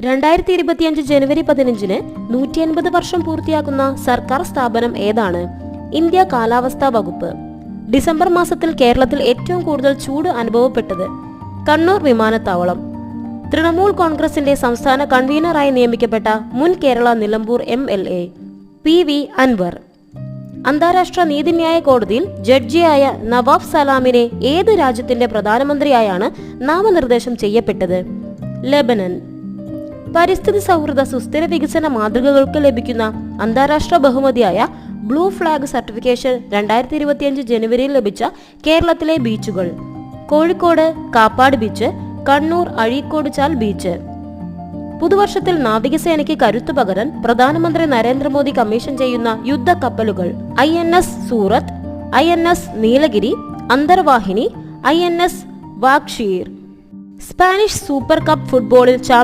2025 ജനുവരി 15-ന് 150 വർഷം പൂർത്തിയാക്കുന്ന സർക്കാർ സ്ഥാപനം ഏതാണ്? ഇന്ത്യ കാലാവസ്ഥാ വകുപ്പ്. ഡിസംബർ മാസത്തിൽ കേരളത്തിൽ ഏറ്റവും കൂടുതൽ ചൂട് അനുഭവപ്പെട്ടത്? കണ്ണൂർ വിമാനത്താവളം. തൃണമൂൽ കോൺഗ്രസിന്റെ സംസ്ഥാന കൺവീനറായി നിയമിക്കപ്പെട്ട മുൻ കേരള നിലമ്പൂർ MLA PV അൻവർ. അന്താരാഷ്ട്ര നീതിന്യായ കോടതിയിൽ ജഡ്ജിയായ നവാബ് സലാമിനെ ഏത് രാജ്യത്തിന്റെ പ്രധാനമന്ത്രിയായാണ് നാമനിർദ്ദേശം ചെയ്യപ്പെട്ടത്? ലെബനൻ. പരിസ്ഥിതി സൗഹൃദ സുസ്ഥിര വികസന മാതൃകകൾക്ക് ലഭിക്കുന്ന അന്താരാഷ്ട്ര ബഹുമതിയായ ബ്ലൂ ഫ്ലാഗ് സർട്ടിഫിക്കേഷൻ 2025 ജനുവരിയിൽ ലഭിച്ച കേരളത്തിലെ ബീച്ചുകൾ: കോഴിക്കോട് കാപ്പാട് ബീച്ച്, കണ്ണൂർ അഴീക്കോട് ചാൽ ബീച്ച്. പുതുവർഷത്തിൽ നാവികസേനയ്ക്ക് കരുത്തു പകരാൻ പ്രധാനമന്ത്രി നരേന്ദ്രമോദി കമ്മീഷൻ ചെയ്യുന്ന യുദ്ധക്കപ്പലുകൾ: INS സൂറത്ത്, INS നീലഗിരി, അന്തർവാഹിനി, INS Vagsheer. Spanish super cup ഫുട്ബോളിൽ